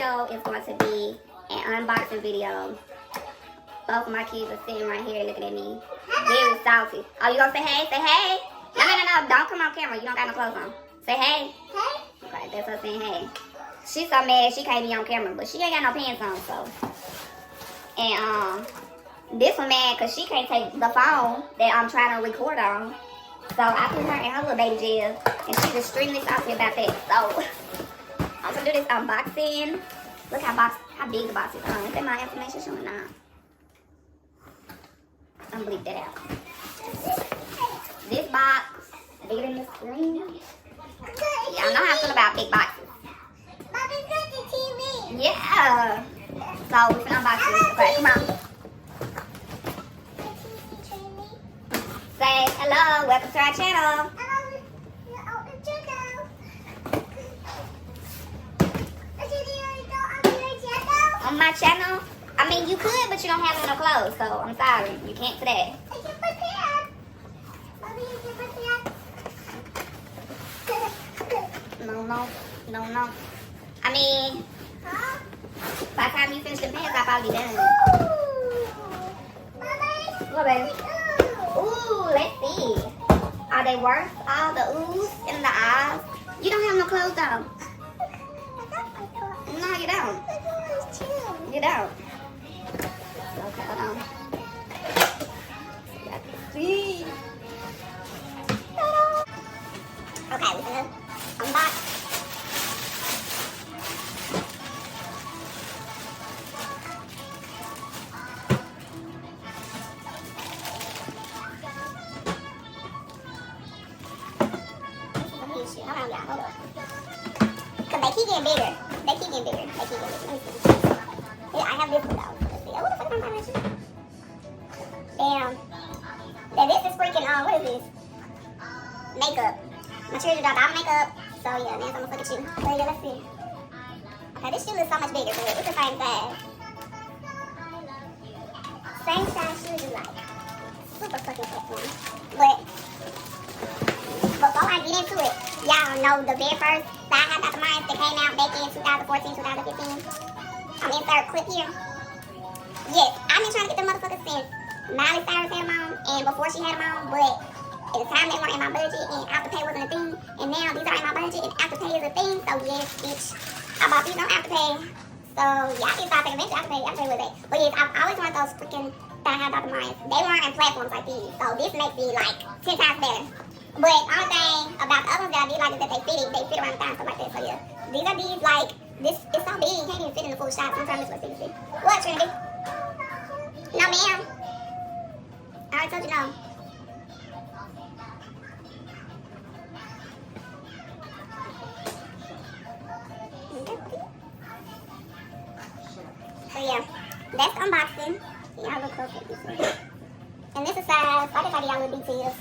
video is going to be an unboxing video. Both of my kids are sitting right here looking at me. Very salty. Oh, you gonna say hey? Say hey. No. Don't come on camera. You don't got no clothes on. Say hey. Hey. Okay, that's her saying hey. She's so mad she can't be on camera, but she ain't got no pants on, so. And this one mad because she can't take the phone that I'm trying to record on. So I put her in her little baby jail, and she's extremely salty about that. So I'm gonna do this unboxing. Look how big the box is. Is that my information showing now? I'm gonna bleep that out. This box, bigger than the screen. Yeah, I know how I feel about big boxes. Yeah. So we're gonna unbox this. Okay, come on. Say hello, welcome to our channel. On my channel? I mean, you could, but you don't have no clothes, so I'm sorry. You can't today. No. I mean, by the time you finish the pants, I'll probably be done. What, baby? Ooh, let's see. Are they worth all the oohs and the ahs? You don't have no clothes on. No, you don't. You don't. Okay, hold on. You got to see. Okay, we're gonna unbox. Hold on. Because they keep getting bigger. Let me see. Yeah, I have this one though. Let's see. Oh, what the fuck am I mentioning? Damn. Now this is freaking, what is this? Makeup. My children dropped all makeup. So yeah, now I'm gonna look at you. So yeah, let's see. Okay, this shoe is so much bigger, but it's the same size. Same size shoes you like. Super fucking sexy. But before I get into it, y'all know the very first Dr.martens that came out back in 2014, 2015. I'm insert a clip here. Yes, I've been trying to get them motherfuckers since Miley Cyrus had them on and before she had them on, but at the time they weren't in my budget and Afterpay wasn't a thing, and now these are in my budget and Afterpay is a thing, so yes, bitch, I bought these on Afterpay. So yeah, I can start thinking eventually Afterpay with it. But yes, I've always wanted those freaking Dr.martens. They weren't in platforms like these, so this makes it like 10 times better. But only thing about the other ones that I did like is that they fit around the thigh and stuff like that. So yeah, these are these like this. It's so big you can't even fit in the full shot. Sometimes it's what see. What, Trinity? No, ma'am. I already told you no. So yeah, that's the unboxing. Y'all look close at this. And this is size. I just got y'all little details.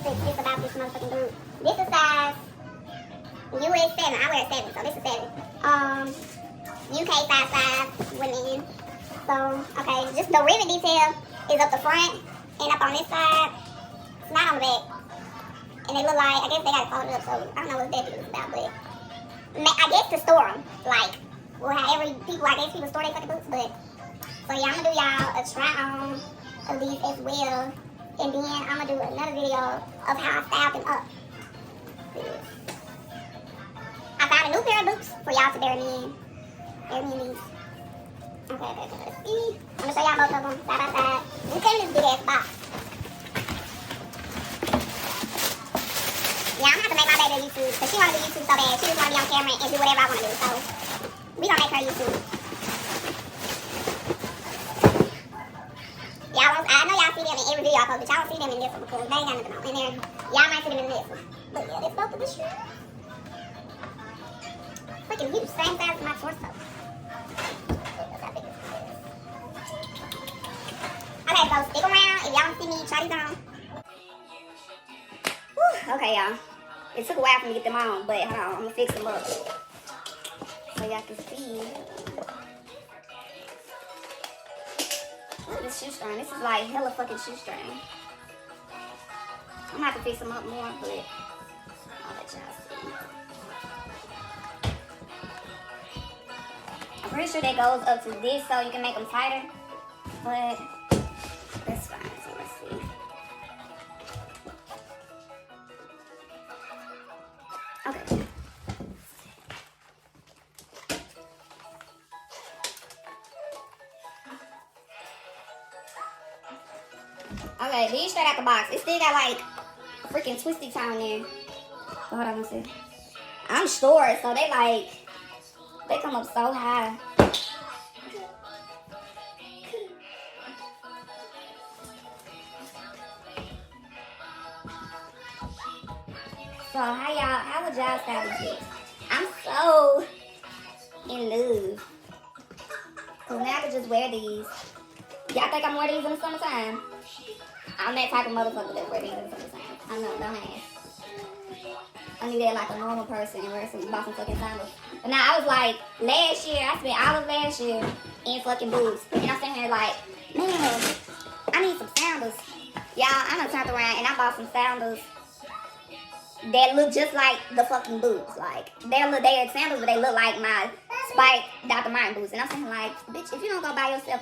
This about this motherfucking dude. This is size US 7. I wear 7, so this is 7. UK size women. So okay, just the ribbon detail is up the front and up on this side. It's not on the back. And they look like, I guess they got it folded up, so I don't know what that is about, but I guess to store them, like, well, however people, I guess people store their fucking boots, but so yeah, I'm gonna do y'all a try on of these as well. And then I'm going to do another video of how I styled them up. I found a new pair of boots for y'all to bury me in. Bury me in these. Okay, let's see. I'm going to show y'all both of them side by side. This came in this big ass box. Yeah, I'm going to have to make my baby a YouTube because she want to do YouTube so bad. She just want to be on camera and do whatever I want to do. So, we going to make her YouTube. I know y'all see them in every video I post, but y'all don't see them in this one because they ain't got nothing on. And then y'all might see them in this one. But yeah, this both of the shoes. Freaking huge, same size as my torso. Okay, so stick around if y'all want to see me try these on. Whew, okay, y'all. It took a while for me to get them on, but hold on, I'm gonna fix them up so y'all can see. Look at this shoestring. This is like hella fucking shoestring. I'm gonna have to fix them up more, but I'll let y'all see. I pretty sure that goes up to this so you can make them tighter. But that's fine. So let's see. Okay. Okay, these straight out the box. It still got like freaking twisty tie in there. Hold on, let's see. I'm short, so they come up so high. So how would y'all style this? I'm so in love. So now I can just wear these. Y'all think I'm wearing these in the summertime? I'm that type of motherfucker that wear these in the summertime. I know, don't ask. I need that like a normal person and wear some fucking sandals. But now I was like, last year, I spent all of last year in fucking boots. And I'm sitting here like, man, I need some sandals. Y'all, I done turned around and I bought some sandals that look just like the fucking boots. Like, they're sandals, but they look like my Spike Dr.marten boots. And I'm saying like, bitch, if you don't go buy yourself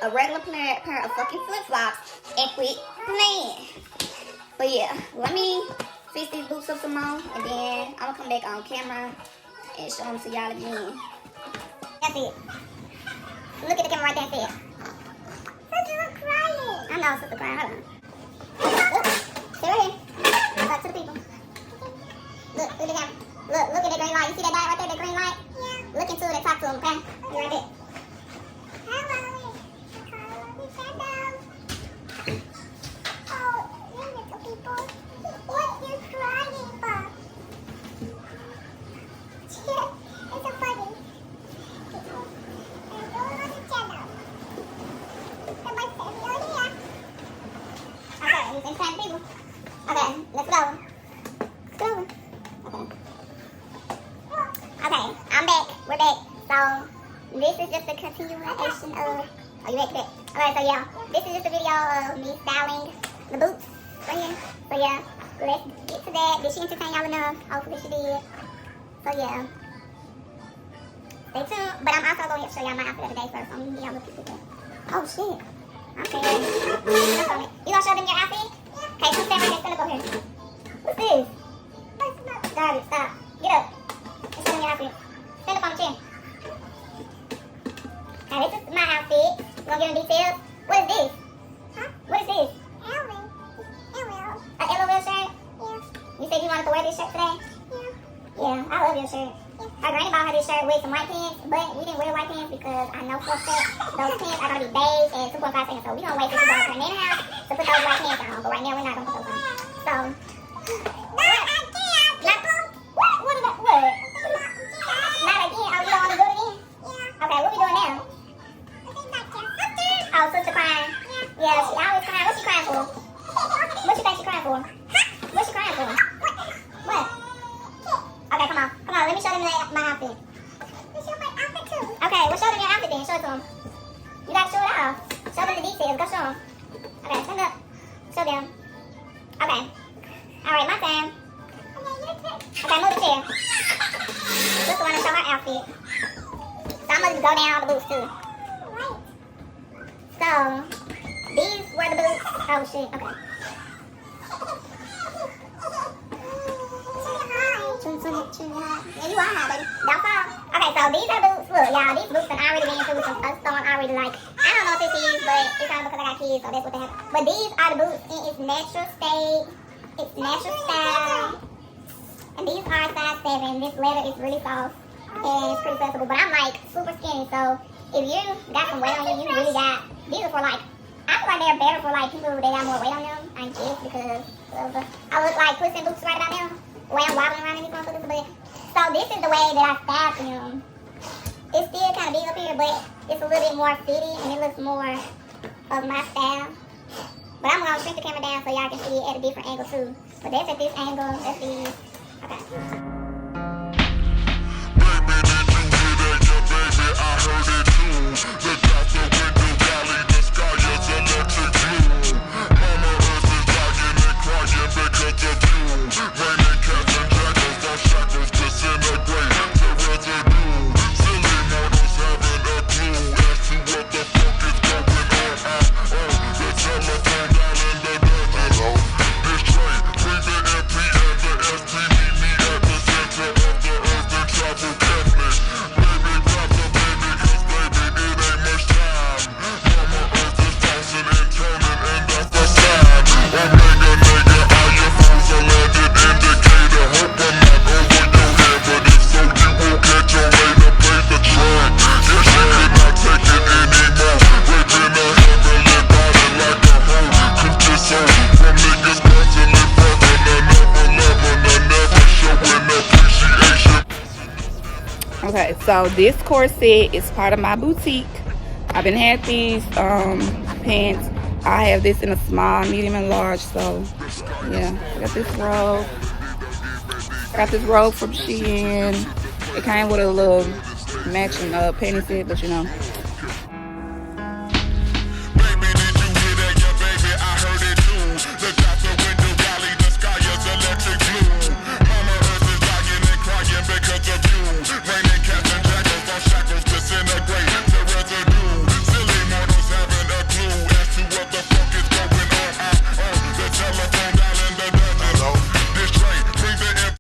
a regular pair of fucking flip-flops and quit playing. But yeah, let me fix these boots up some more, and then I'm gonna come back on camera and show them to y'all again. That's it. Look at the camera right there and say it. Sister crying. I know, sister crying. Hold on. Look, stay right here. Talk to the people. Look at the camera. Look at the green light. You see that light right there, that green light? Yeah. Look into it and talk to them, okay? You right there. Hello. Oh, little people. What you crying for? It's so funny. Okay, you can find people. Okay, let's go. Let's go. Okay. Okay, I'm back. We're back. So, this is just a continuation of... Oh, you back to that? Okay, so yeah, this is just a video of me styling the boots right here. So yeah, let's get to that. Did she entertain y'all enough? Hopefully she did. So yeah, stay tuned. But I'm also going to show y'all my outfit of the day first. I'm going to give y'all a look at that. Oh shit. Okay. You gonna show them your outfit? Okay, come stand right there. Stand up over here. What's this? Garbage. Stop. Get up. Let's show them your outfit. Stand up on the chair. Now this is my outfit. You gonna give them details? What is this? Huh? What is this? LOL. A LOL shirt? Yeah. You said you wanted to wear this shirt today? Yeah. Yeah, I love your shirt. Yeah. Her granny bought her this shirt with some white pants, but we didn't wear white pants because I know for a fact those pants are gonna be beige and 2.5 seconds. So we're gonna wait till she goes to her nanny house to put those white pants on. But right now we're not gonna put those on. So what is that? What? Not again. Oh, you don't want to do it again? Yeah. Okay, what we doing now? Oh, sister crying. Yeah, she always crying. What's she crying for? What you think she crying for? What's she crying for? What? Okay, come on. Come on, let me show them my outfit. Show my outfit too. Okay, well show them your outfit then. Show it to them. You gotta show it off. Show them the details. Go show them. Okay, stand up. Show them. Okay. Alright, my time. Okay, move the chair. Just want to show her outfit. So I'm gonna go down all the boots too. So, these were the boots. Oh shit, okay. Yeah, you are high, baby. Don't fall. Okay, so these are boots. Look, y'all, these boots have already been through some storm already. Like, I don't know if this is, but it's only because I got kids, so that's what they have. But these are the boots in its natural state. Its natural style. And these are size 7. This leather is really soft. And it's pretty flexible. But I'm like super skinny, so if you got some weight on you, you really got... These are for like... I feel like they're better for like people that got more weight on them. I guess because I look like Puss in Boots right about now. The way I'm wobbling around in these motherfuckers. But so this is the way that I style them. It's still kind of big up here, but it's a little bit more fitted and it looks more of my style. But I'm gonna shrink the camera down so y'all can see it at a different angle too. But that's at this angle. That's these. Okay. Silly mortals having So this corset is part of my boutique. I've been had these pants. I have this in a small, medium, and large. So yeah, I got this robe. I got this robe from Shein. It came with a little matching panty set, but you know,